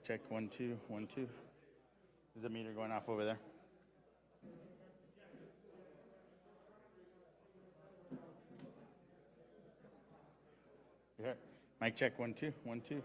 Check, 1 2 1 2. Is the meter going off over there? Yeah. Mic check, 1 2 1 2.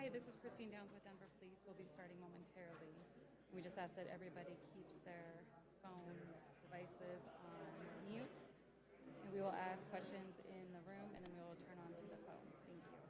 Hi, this is Christine Downs with Denver Police. We'll be starting momentarily. We just ask that everybody keeps their phones, devices on mute. And we will ask questions in the room, and then we will turn on to the phone. Thank you.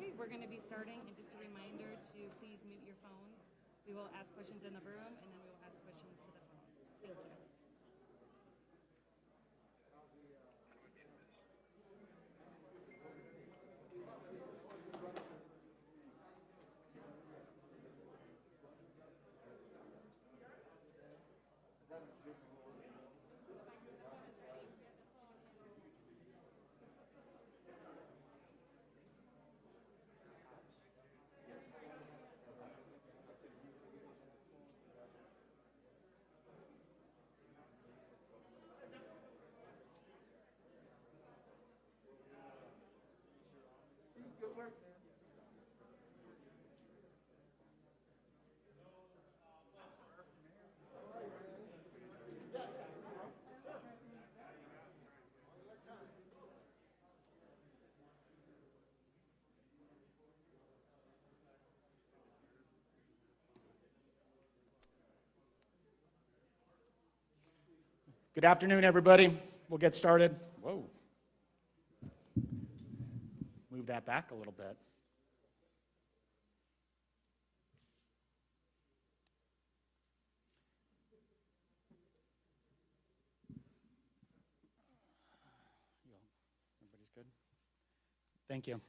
Okay, we're going to be starting, and just a reminder to please mute your phones. We will ask questions in the room, and then we will ask questions to the phone. Thank you. Good afternoon, everybody. We'll get started. Whoa. Move that back a little bit. Everybody's good? Thank you.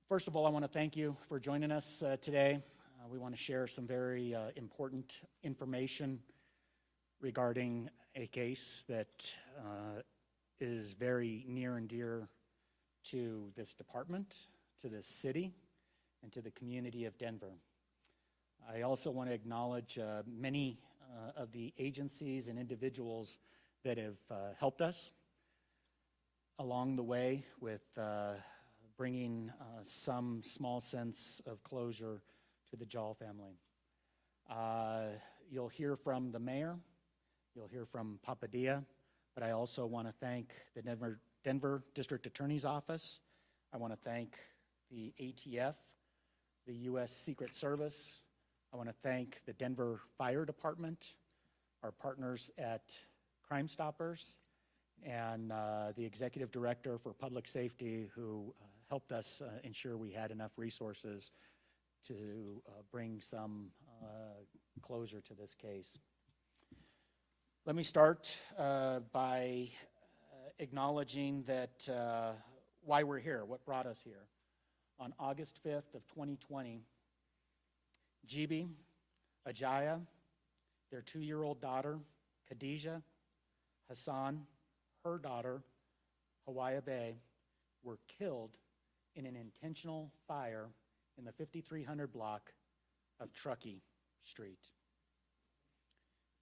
First of all, I want to thank you for joining us today. We want to share some very important information regarding a case that is very near and dear to this department, to this city, and to the community of Denver. I also want to acknowledge many of the agencies and individuals that have helped us along the way with bringing some small sense of closure to the Diol family. You'll hear from the mayor. You'll hear from Papadilla, but I also want to thank the Denver District Attorney's Office. I want to thank the ATF, the U.S. Secret Service. I want to thank the Denver Fire Department, our partners at Crime Stoppers, and the Executive Director for Public Safety, who helped us ensure we had enough resources to bring some closure to this case. Let me start by acknowledging that why we're here, what brought us here. On August 5th of 2020, Gibi, Ajaya, their 2-year-old daughter, Khadijah, Hassan, her daughter, Hawaii Bay, were killed in an intentional fire in the 5300 block of Truckee Street.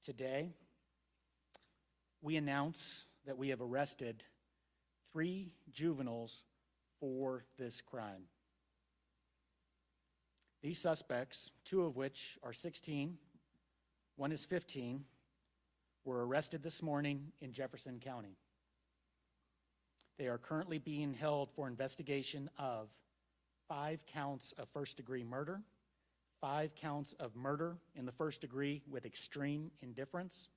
Today, we announce that we have arrested 3 juveniles for this crime. These suspects, 2 of which are 16, 1 is 15, were arrested this morning in Jefferson County. They are currently being held for investigation of 5 counts of first-degree murder, 5 counts of murder in the first degree with extreme indifference,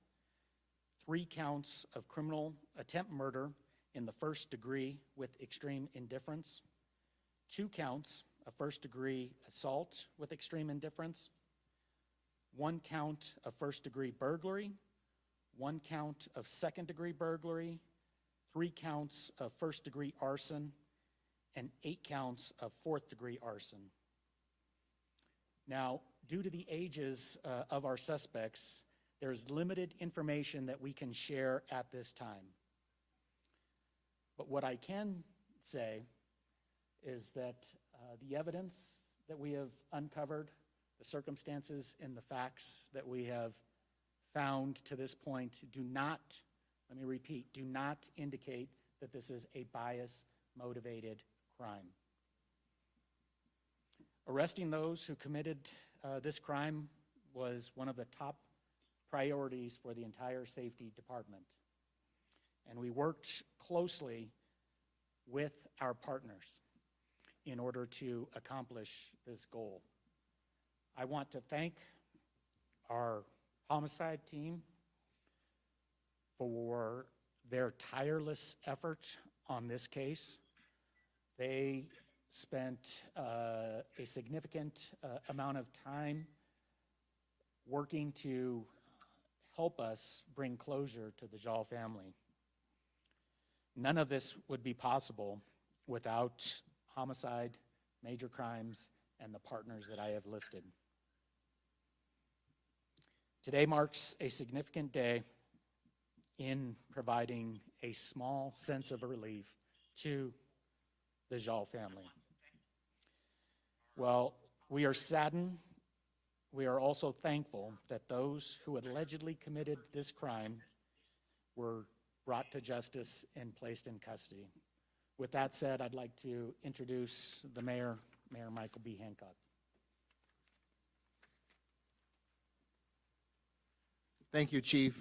3 counts of criminal attempt murder in the first degree with extreme indifference, 2 counts of first-degree assault with extreme indifference, 1 count of first-degree burglary, 1 count of second-degree burglary, 3 counts of first-degree arson, and 8 counts of fourth-degree arson. Now, due to the ages of our suspects, there's limited information that we can share at this time. But what I can say is that the evidence that we have uncovered, the circumstances and the facts that we have found to this point do not, let me repeat, do not indicate that this is a bias-motivated crime. Arresting those who committed this crime was one of the top priorities for the entire safety department. And we worked closely with our partners in order to accomplish this goal. I want to thank our homicide team for their tireless effort on this case. They spent a significant amount of time working to help us bring closure to the Diol family. None of this would be possible without homicide, major crimes, and the partners that I have listed. Today marks a significant day in providing a small sense of relief to the Diol family. Well, we are saddened. We are also thankful that those who allegedly committed this crime were brought to justice and placed in custody. With that said, I'd like to introduce the mayor, Mayor Michael B. Hancock. Thank you, Chief.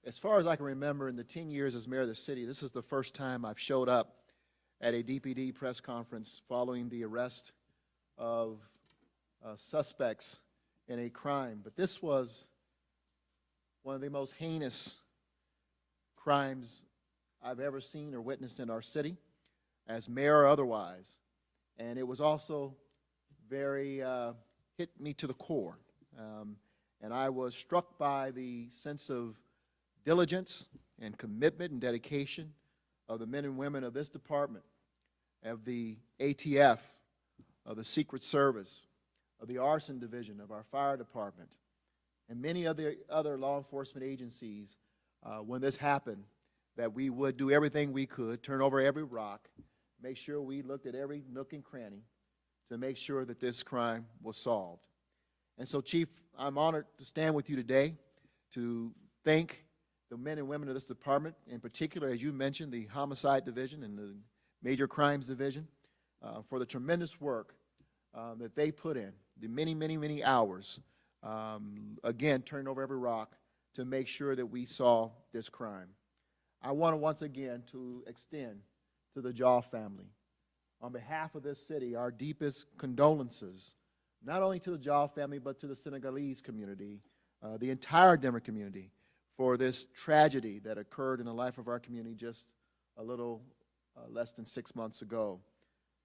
As far as I can remember, in the 10 years as mayor of the city, this is the first time I've showed up at a DPD press conference following the arrest of suspects in a crime. But this was one of the most heinous crimes I've ever seen or witnessed in our city, as mayor or otherwise. And it was also very, hit me to the core. And I was struck by the sense of diligence and commitment and dedication of the men and women of this department, of the ATF, of the Secret Service, of the arson division, of our fire department, and many other law enforcement agencies when this happened, that we would do everything we could, turn over every rock, make sure we looked at every nook and cranny to make sure that this crime was solved. And so, Chief, I'm honored to stand with you today to thank the men and women of this department, in particular, as you mentioned, the Homicide Division and the Major Crimes Division, for the tremendous work that they put in, the many, many, many hours, again, turning over every rock to make sure that we solve this crime. I want to once again to extend to the Diol family, on behalf of this city, our deepest condolences, not only to the Diol family, but to the Senegalese community, the entire Denver community, for this tragedy that occurred in the life of our community just a little less than 6 months ago.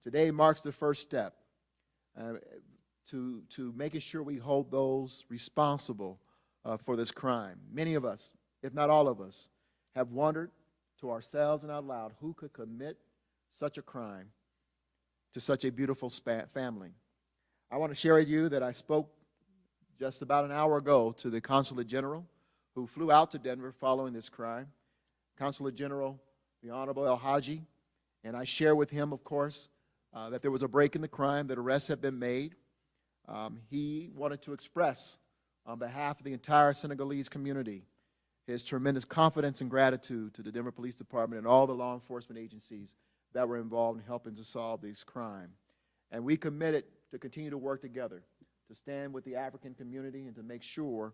Today marks the first step to making sure we hold those responsible for this crime. Many of us, if not all of us, have wondered to ourselves and out loud who could commit such a crime to such a beautiful family. I want to share with you that I spoke just about an hour ago to the Consulate General who flew out to Denver following this crime, Consulate General, the Honorable El Haji, and I share with him, of course, that there was a break in the crime, that arrests have been made. He wanted to express, on behalf of the entire Senegalese community, his tremendous confidence and gratitude to the Denver Police Department and all the law enforcement agencies that were involved in helping to solve this crime. And we committed to continue to work together, to stand with the African community and to make sure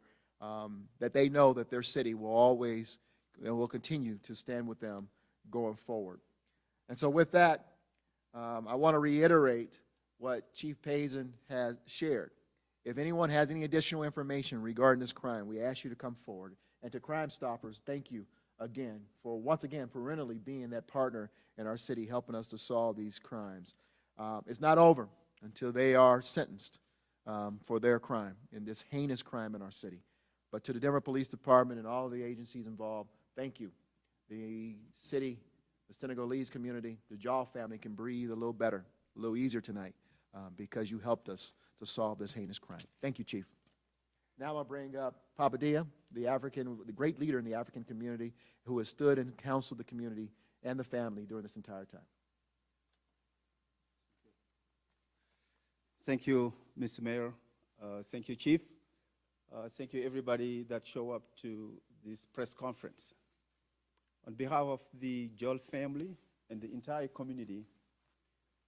that they know that their city will always and will continue to stand with them going forward. And so with that, I want to reiterate what Chief Payson has shared. If anyone has any additional information regarding this crime, we ask you to come forward. And to Crime Stoppers, thank you again for, once again, perennially being that partner in our city, helping us to solve these crimes. It's not over until they are sentenced for their crime, in this heinous crime in our city. But to the Denver Police Department and all of the agencies involved, thank you. The city, the Senegalese community, the Diol family can breathe a little better, a little easier tonight because you helped us to solve this heinous crime. Thank you, Chief. Now I'll bring up Papa Dia, the great leader in the African community who has stood and counseled the community and the family during this entire time. Thank you, Mr. Mayor. Thank you, Chief. Thank you, everybody that show up to this press conference. On behalf of the Diol family and the entire community,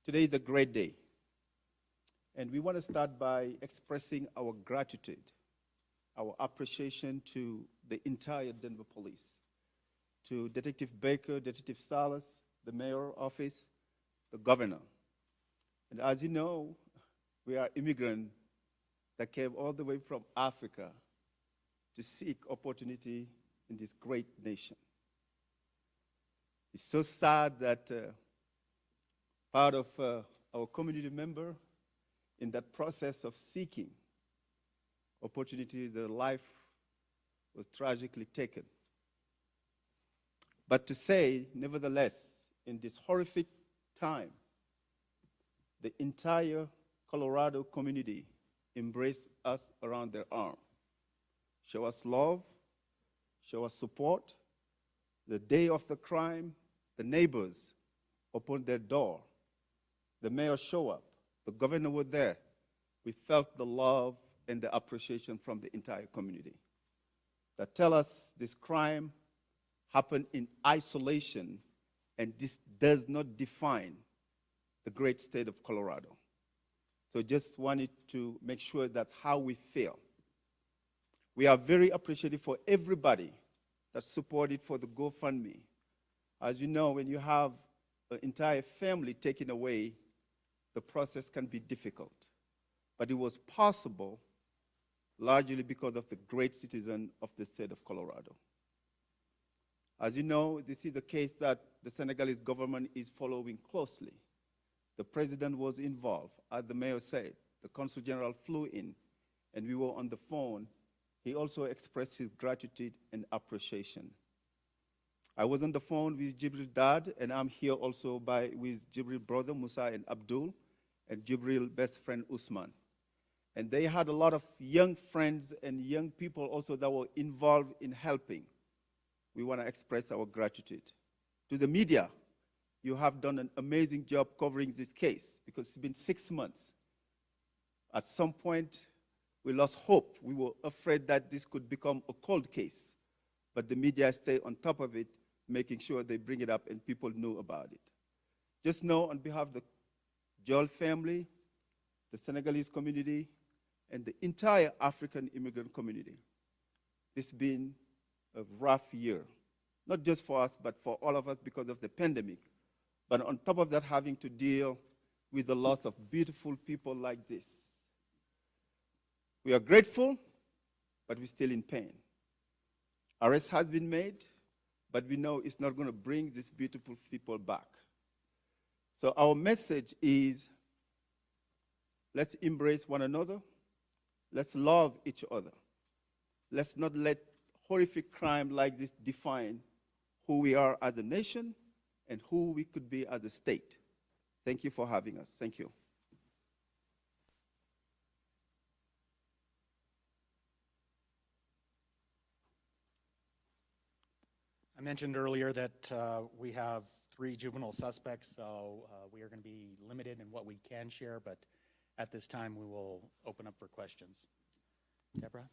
today is a great day. And we want to start by expressing our gratitude, our appreciation to the entire Denver Police, to Detective Baker, Detective Salas, the mayor's office, the governor. And as you know, we are immigrants that came all the way from Africa to seek opportunity in this great nation. It's so sad that part of our community member in that process of seeking opportunities. Their life was tragically taken. But to say, nevertheless, in this horrific time, the entire Colorado community embraced us around their arm, show us love, show us support. The day of the crime, the neighbors opened their door. The mayor showed up. The governor was there. We felt the love and the appreciation from the entire community that tell us this crime happened in isolation, and this does not define the great state of Colorado. So just wanted to make sure that's how we feel. We are very appreciative for everybody that supported for the GoFundMe. As you know, when you have an entire family taken away, the process can be difficult. But it was possible largely because of the great citizen of the state of Colorado. As you know, this is a case that the Senegalese government is following closely. The president was involved. As the mayor said, the consul general flew in, and we were on the phone. He also expressed his gratitude and appreciation. I was on the phone with Jibril's dad, and I'm here also with Jibril's brother, Musa and Abdul, and Jibril's best friend, Usman. And they had a lot of young friends and young people also that were involved in helping. We want to express our gratitude. To the media, you have done an amazing job covering this case because it's been 6 months. At some point, we lost hope. We were afraid that this could become a cold case. But the media stayed on top of it, making sure they bring it up and people knew about it. Just know, on behalf of the Diol family, the Senegalese community, and the entire African immigrant community, this has been a rough year, not just for us, but for all of us because of the pandemic. But on top of that, having to deal with the loss of beautiful people like this. We are grateful, but we're still in pain. Arrest has been made, but we know it's not going to bring these beautiful people back. So our message is, let's embrace one another. Let's love each other. Let's not let horrific crime like this define who we are as a nation and who we could be as a state. Thank you for having us. Thank you. I mentioned earlier that we have 3 juvenile suspects, so we are going to be limited in what we can share, but at this time we will open up for questions. Deborah?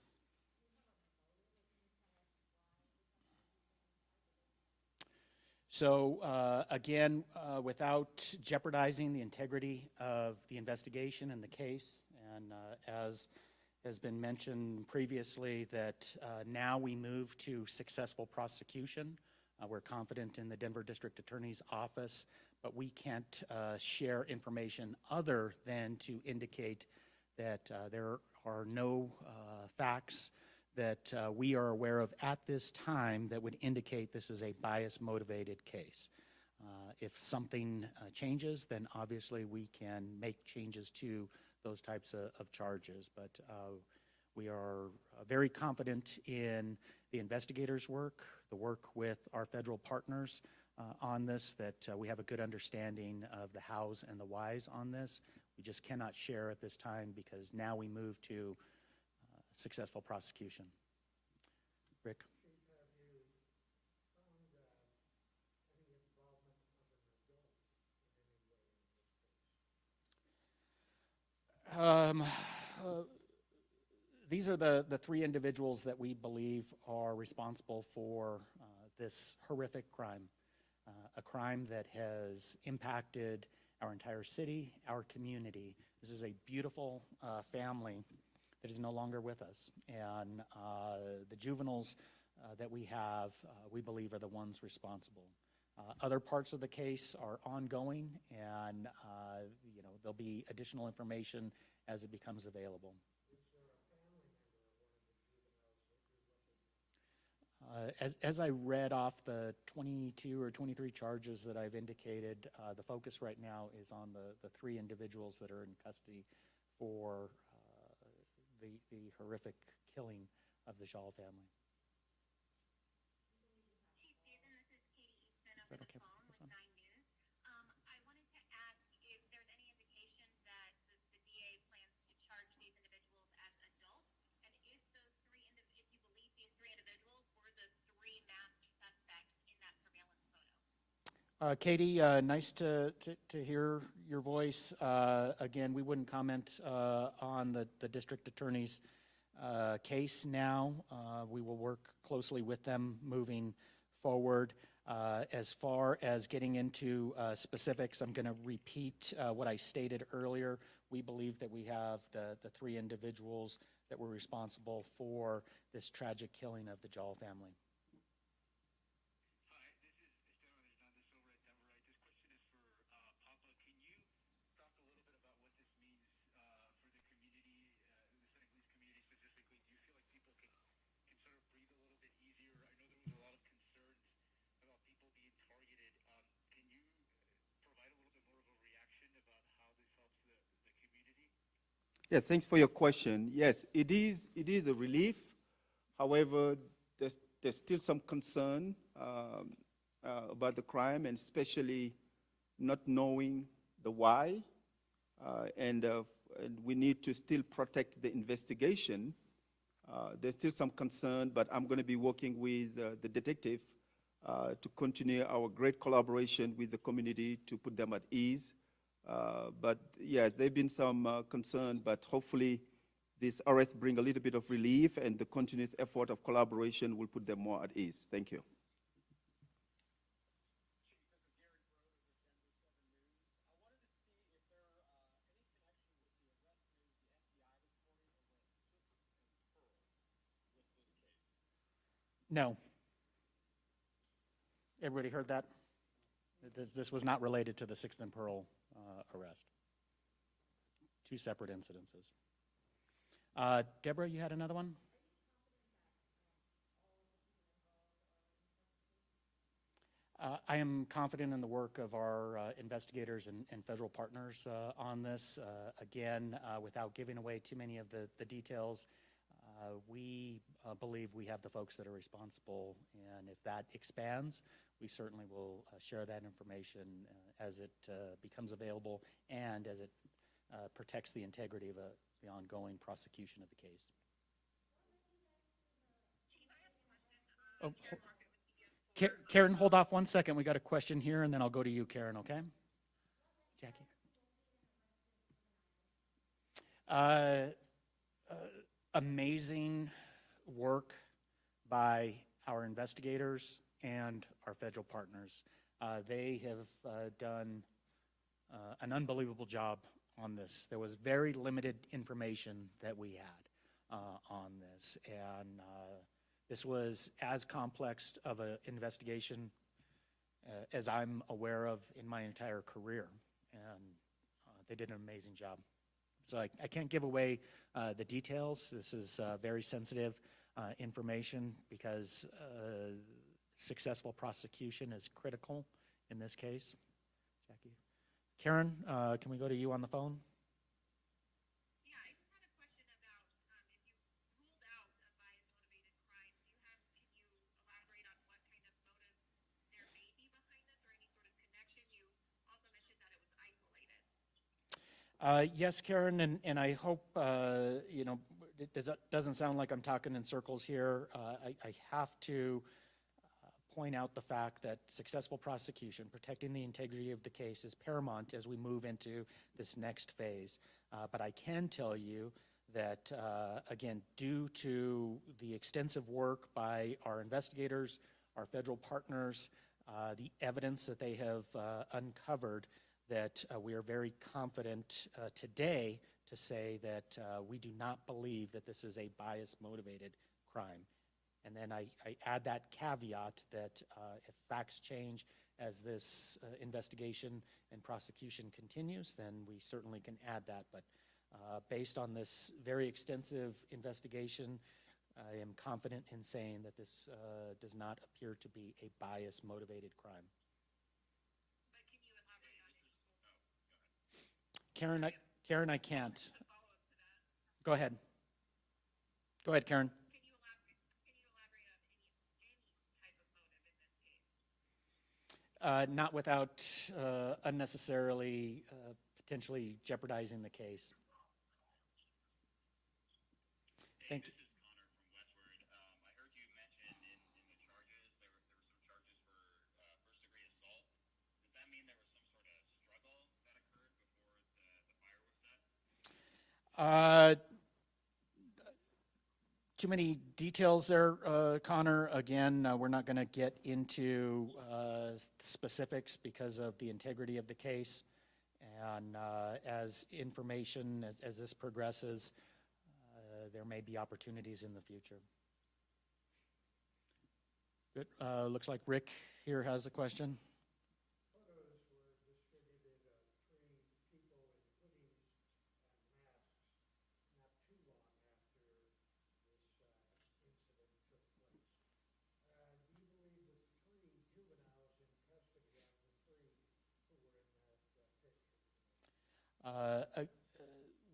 So again, without jeopardizing the integrity of the investigation and the case, and as has been mentioned previously, that now we move to successful prosecution. We're confident in the Denver District Attorney's Office, but we can't share information other than to indicate that there are no facts that we are aware of at this time that would indicate this is a bias-motivated case. If something changes, then obviously we can make changes to those types of charges. But we are very confident in the investigators' work, the work with our federal partners on this, that we have a good understanding of the hows and the whys on this. We just cannot share at this time because now we move to successful prosecution. Rick? These are the 3 individuals that we believe are responsible for this horrific crime, a crime that has impacted our entire city, our community. This is a beautiful family that is no longer with us, and the juveniles that we have, we believe, are the ones responsible. Other parts of the case are ongoing, and there'll be additional information as it becomes available. As I read off the 22 or 23 charges that I've indicated, the focus right now is on the three individuals that are in custody for the horrific killing of the Diol family. Chief Susan, this is Katie Easton Is over that the okay phone for this with one? 9 News. I wanted to ask if there's any indication that the DA plans to charge these individuals as adults, and if those if you believe these three individuals were the three masked suspects in that surveillance photo. Katie, nice to hear your voice. Again, we wouldn't comment on the district attorney's case now. We will work closely with them moving forward. As far as getting into specifics, I'm going to repeat what I stated earlier. We believe that we have the three individuals that were responsible for this tragic killing of the Diol family. Hi, this is Esteban Hernandez over at Denver. Right? This question is for Papa. Can you talk a little bit about what this means for the community, the Santa Cruz community specifically? Do you feel like people can sort of breathe a little bit easier? I know there was a lot of concerns about people being targeted. Can you provide a little bit more of a reaction about how this helps the community? Yes, thanks for your question. Yes, it is a relief. However, there's still some concern about the crime, and especially not knowing the why. And we need to still protect the investigation. There's still some concern, but I'm going to be working with the detective to continue our great collaboration with the community to put them at ease. But yeah, there have been some concern, but hopefully this arrest bring a little bit of relief, and the continuous effort of collaboration will put them more at ease. Thank you. No. Everybody heard that? This was not related to the 6th and Pearl arrest. Two separate incidences. Deborah, you had another one? I am confident in the work of our investigators and federal partners on this. Again, without giving away too many of the details, we believe we have the folks that are responsible, and if that expands, we certainly will share that information as it becomes available and as it protects the integrity of the ongoing prosecution of the case. Oh, Karen, hold off 1 second. We got a question here, and then I'll go to you, Karen, okay? Jackie? Amazing work by our investigators and our federal partners. They have done an unbelievable job on this. There was very limited information that we had on this, and this was as complex of an investigation as I'm aware of in my entire career, and they did an amazing job. So I can't give away the details. This is very sensitive information because successful prosecution is critical in this case. Jackie. Karen, can we go to you on the phone? Yeah, I just had a question about if you ruled out a bias-motivated crime, can you elaborate on what kind of motive there may be behind this or any sort of connection? You also mentioned that it was isolated. Yes, Karen, and I hope, it doesn't sound like I'm talking in circles here. I have to point out the fact that successful prosecution, protecting the integrity of the case is paramount as we move into this next phase. But I can tell you that, again, due to the extensive work by our investigators, our federal partners, the evidence that they have uncovered, that we are very confident today to say that we do not believe that this is a bias-motivated crime. And then I add that caveat that if facts change as this investigation and prosecution continues, then we certainly can add that. But based on this very extensive investigation, I am confident in saying that this does not appear to be a bias-motivated crime. But can you elaborate on any? Karen, I can't. Go ahead. Go ahead, Karen. Can you elaborate on any type of motive in this case? Not without unnecessarily potentially jeopardizing the case. Thank you. This is Connor from Westward. I heard you mention in the charges, there were some charges for first-degree assault. Does that mean there was some sort of struggle that occurred before the fire was set? Too many details there, Connor. Again, we're not going to get into specifics because of the integrity of the case. And as information, as this progresses, there may be opportunities in the future. Good. Looks like Rick here has a question.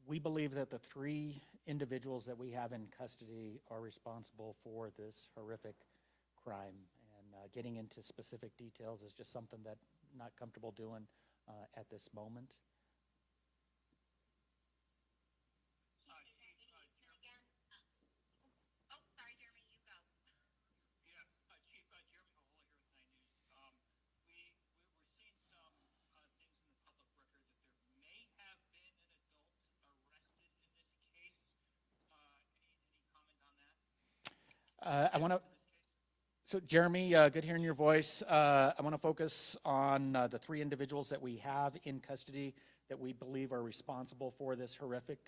We believe that the 3 individuals that we have in custody are responsible for this horrific crime. And getting into specific details is just something that I'm not comfortable doing at this moment. Again? Oh, sorry, Jeremy, you go. Yeah, Chief, Jeremy Hall here with 9 News. We're seeing some things in the public record that there may have been an adult arrested in this case. Any comment on that? I want to. So, Jeremy, good hearing your voice. I want to focus on the 3 individuals that we have in custody that we believe are responsible for this horrific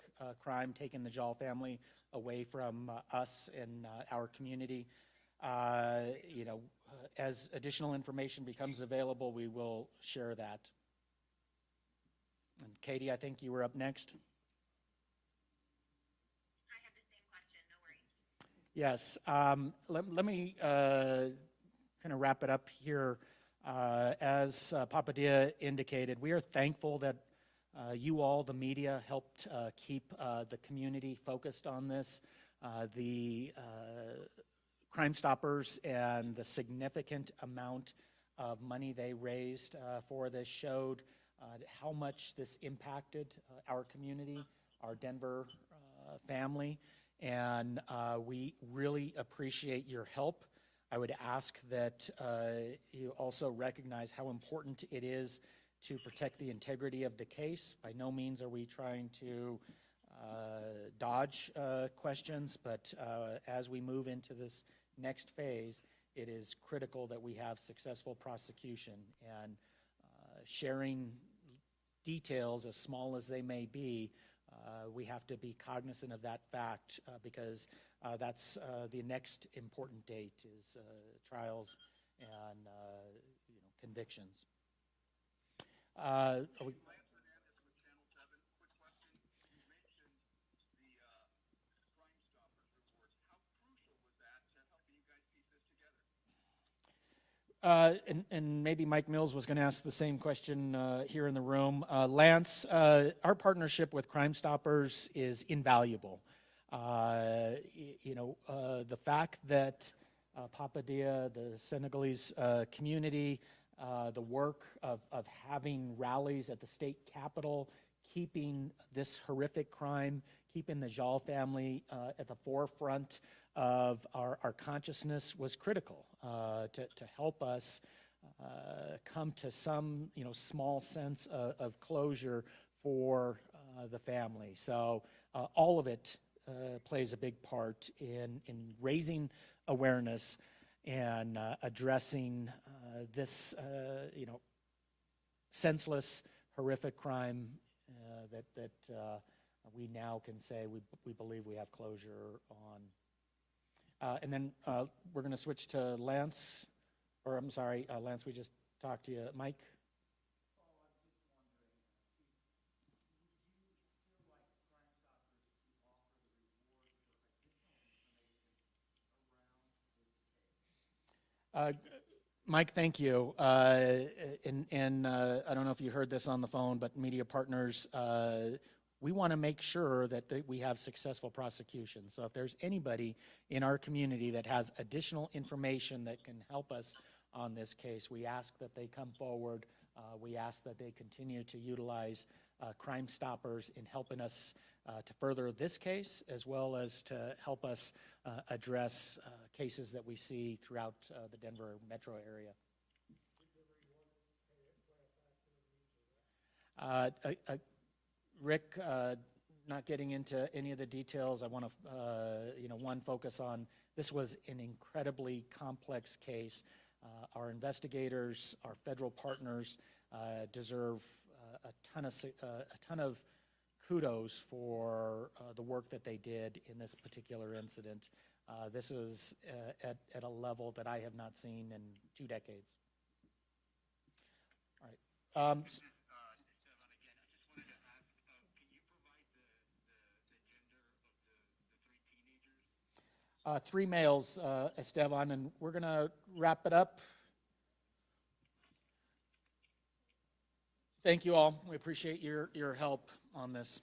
crime, taking the Diol family away from us and our community. As additional information becomes available, we will share that. And Katie, I think you were up next. I had the same question, no worries. Yes. Let me kind of wrap it up here. As Papadia indicated, we are thankful that you all, the media, helped keep the community focused on this. The Crime Stoppers and the significant amount of money they raised for this showed how much this impacted our community, our Denver family, and we really appreciate your help. I would ask that you also recognize how important it is to protect the integrity of the case. By no means are we trying to dodge questions, but as we move into this next phase, it is critical that we have successful prosecution, and sharing details, as small as they may be, we have to be cognizant of that fact because that's the next important date is trials and convictions. Are we, Lance Hernandez with Channel 7. Quick question. You mentioned the Crime Stoppers reports. How crucial was that to helping you guys piece this together? and maybe Mike Mills was going to ask the same question here in the room. Lance, our partnership with Crime Stoppers is invaluable. The fact that Papadia, the Senegalese community, the work of having rallies at the state capitol, keeping this horrific crime, keeping the Diol family at the forefront of our consciousness was critical to help us come to some small sense of closure for the family. So all of it plays a big part in raising awareness and addressing this senseless, horrific crime that we now can say we believe we have closure on. And then we're going to switch to Lance, or I'm sorry, Lance, we just talked to you. Mike? Mike, thank you. And I don't know if you heard this on the phone, but media partners, we want to make sure that we have successful prosecution. So if there's anybody in our community that has additional information that can help us on this case, we ask that they come forward. We ask that they continue to utilize Crime Stoppers in helping us to further this case, as well as to help us address cases that we see throughout the Denver metro area. Rick, not getting into any of the details, I want to, focus on this was an incredibly complex case. Our investigators, our federal partners deserve a ton of kudos for the work that they did in this particular incident. This is at a level that I have not seen in 2 decades. All right. Esteban, again, I just wanted to ask, can you provide the gender of the 3 teenagers? 3 males, Esteban, and we're going to wrap it up. Thank you all. We appreciate your help on this.